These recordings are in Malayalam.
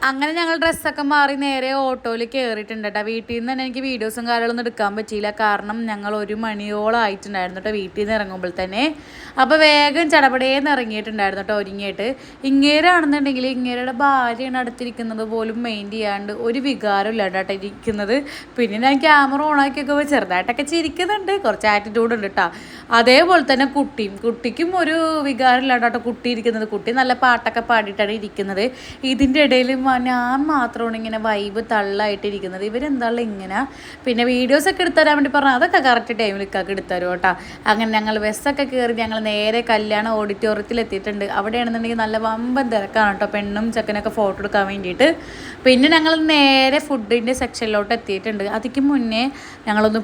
അങ്ങനെ ഞങ്ങൾ ഡ്രസ്സൊക്കെ മാറി നേരെ ഓട്ടോയിൽ കയറിയിട്ടുണ്ട് കേട്ടോ. വീട്ടിൽ നിന്ന് തന്നെ എനിക്ക് വീഡിയോസും കാര്യങ്ങളൊന്നും എടുക്കാൻ പറ്റിയില്ല. കാരണം ഞങ്ങൾ 1 മണിയോളം ആയിട്ടുണ്ടായിരുന്നു കേട്ടോ വീട്ടിൽ നിന്ന് ഇറങ്ങുമ്പോൾ തന്നെ. അപ്പോൾ വേഗം ചടപടേന്ന് ഇറങ്ങിയിട്ടുണ്ടായിരുന്നു കേട്ടോ ഒരുങ്ങിയിട്ട്. ഇങ്ങേരാണെന്നുണ്ടെങ്കിൽ ഇങ്ങേരുടെ ഭാര്യയാണ് അടുത്തിരിക്കുന്നത് പോലും മെയിൻ ചെയ്യാണ്ട് ഒരു വികാരം ഇല്ലാണ്ട് കേട്ടോ ഇരിക്കുന്നത്. പിന്നെ ഞാൻ ക്യാമറ ഓണാക്കിയൊക്കെ ചെറുതായിട്ടൊക്കെ ചിരിക്കുന്നുണ്ട്, കുറച്ച് ആറ്റിറ്റ്യൂഡ് ഉണ്ട് കേട്ടോ. അതേപോലെ തന്നെ കുട്ടിക്കും ഒരു വികാരം ഇല്ലാണ്ട് കേട്ടോ കുട്ടി ഇരിക്കുന്നത്. കുട്ടി നല്ല പാട്ടൊക്കെ പാടിയിട്ടാണ് ഇരിക്കുന്നത്. ഇതിൻ്റെ ഇടയിൽ ഞാൻ മാത്രമാണ് ഇങ്ങനെ വൈബ് തള്ളായിട്ടിരിക്കുന്നത്. ഇവരെന്താണല്ലോ ഇങ്ങനെ. പിന്നെ വീഡിയോസൊക്കെ എടുത്തുതരാൻ വേണ്ടി പറഞ്ഞാൽ അതൊക്കെ കറക്റ്റ് ടൈമിലേക്കൊക്കെ എടുത്തരും കേട്ടോ. അങ്ങനെ ഞങ്ങൾ ബസ്സൊക്കെ കയറി ഞങ്ങൾ നേരെ കല്യാണ ഓഡിറ്റോറിയത്തിൽ എത്തിയിട്ടുണ്ട്. അവിടെയാണെന്നുണ്ടെങ്കിൽ നല്ല വമ്പൻ തിരക്കാണ് കേട്ടോ, പെണ്ണും ചെക്കനൊക്കെ ഫോട്ടോ എടുക്കാൻ വേണ്ടിയിട്ട്. പിന്നെ ഞങ്ങൾ നേരെ ഫുഡിൻ്റെ സെക്ഷനിലോട്ട് എത്തിയിട്ടുണ്ട്. അതിക്ക് മുന്നേ ഞങ്ങളൊന്ന്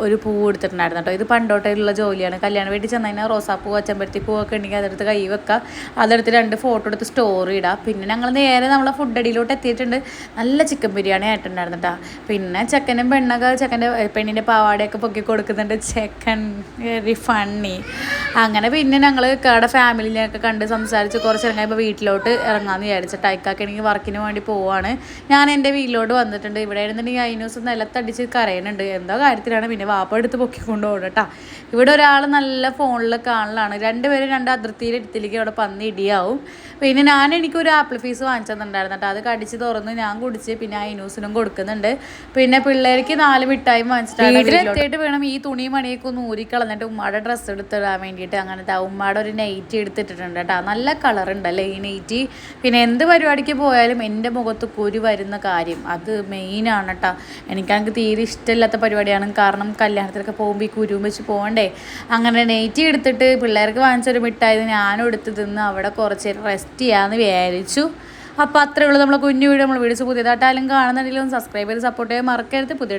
ഒരു പൂ എടുത്തിട്ടുണ്ടായിരുന്നു കേട്ടോ. ഇത് പണ്ടോട്ടുള്ള ജോലിയാണ്. കല്യാണം വീട്ടിൽ ചെന്ന് കഴിഞ്ഞാൽ റോസാപ്പൂ, ചെമ്പരത്തി പൂവൊക്കെ ഉണ്ടെങ്കിൽ അതെടുത്ത് കൈ വെക്കുക, അതെടുത്ത് 2 ഫോട്ടോ എടുത്ത് സ്റ്റോറി ഇടാം. പിന്നെ ഞങ്ങൾ നേരെ നമ്മളെ ഫുഡ് അടിയിലോട്ട് എത്തിയിട്ടുണ്ട്. നല്ല ചിക്കൻ ബിരിയാണി ആയിട്ടുണ്ടായിരുന്നു കേട്ടോ. പിന്നെ ചെക്കനും പെണ്ണൊക്കെ പെണ്ണിൻ്റെ പാവാടയൊക്കെ പൊക്കി കൊടുക്കുന്നുണ്ട്. ചെക്കൻ വെരി ഫണ്ണി. അങ്ങനെ പിന്നെ ഞങ്ങൾ കട ഫാമിലിനെയൊക്കെ കണ്ട് സംസാരിച്ച് കുറച്ച് ഇറങ്ങിയപ്പോൾ വീട്ടിലോട്ട് ഇറങ്ങാമെന്ന് വിചാരിച്ചിട്ട് അയക്കാണെങ്കിൽ വർക്കിന് വേണ്ടി പോവാണ്. ഞാൻ എൻ്റെ വീട്ടിലോട്ട് വന്നിട്ടുണ്ട്. ഇവിടെ ആയിരുന്നുണ്ടെങ്കിൽ അതിനൂസ് നിലത്തടിച്ച് കരയുന്നുണ്ട്. എന്തോ കാര്യത്തിലാണ്. പിന്നെ വാപ്പ എടുത്ത് പൊക്കിക്കൊണ്ട് പോകണം കേട്ടോ. ഇവിടെ ഒരാൾ നല്ല ഫോണിൽ കാണലാണ്. 2 പേരും 2 അതിർത്തിയിൽ എടുത്തിലേക്ക് അവിടെ പന്നി ഇടിയാവും. പിന്നെ എനിക്കൊരു ആപ്പിൾ ഫീസ് വാങ്ങിച്ചിട്ടുണ്ടായിരുന്നു കേട്ടോ. അത് കടിച്ച് തുറന്ന് ഞാൻ കുടിച്ച് പിന്നെ അതിനൂസിനും കൊടുക്കുന്നുണ്ട്. പിന്നെ പിള്ളേർക്ക് 4 മിഠായി വാങ്ങിച്ചിട്ടാണ്. വീട്ടിലെത്തിയിട്ട് വേണം ഈ തുണി മണിയൊക്കെ ഒന്ന് ഊരിക്കളഞ്ഞിട്ട് ഉമ്മയുടെ ഡ്രസ്സ് എടുത്തിടാൻ വേണ്ടിയിട്ട്. അങ്ങനത്തെ ഉമ്മയുടെ ഒരു നൈറ്റി എടുത്തിട്ടിട്ടുണ്ട് കേട്ടോ. നല്ല കളർ ഉണ്ടല്ലേ ഈ നൈറ്റി. പിന്നെ എന്ത് പരിപാടിക്ക് പോയാലും എൻ്റെ മുഖത്ത് കുരു വരുന്ന കാര്യം അത് മെയിനാണ് കേട്ടോ. എനിക്കാണെങ്കിൽ തീരെ ഇഷ്ടമില്ലാത്ത പരിപാടിയാണ്. കാരണം കല്യാണത്തിലൊക്കെ പോകുമ്പോൾ ഈ കുരുവും വെച്ച് പോകണ്ടേ. അങ്ങനെ നൈറ്റി എടുത്തിട്ട് പിള്ളേർക്ക് വാങ്ങിച്ചൊരു മിഠായി ഞാനും എടുത്ത് തിന്ന് അവിടെ കുറച്ച് റെസ്റ്റ് ചെയ്യാമെന്ന് വിചാരിച്ചു. അപ്പോൾ അത്രയേ ഉള്ളൂ നമ്മളെ കുഞ്ഞു വീഡിയോ. നമ്മൾ വീഡിയോസ് പുതിയതായിട്ടായാലും കാണുന്നുണ്ടെങ്കിലും സബ്സ്ക്രൈബ് ചെയ്ത് സപ്പോർട്ട് ചെയ്യാൻ മറക്കരുത്. പുതിയ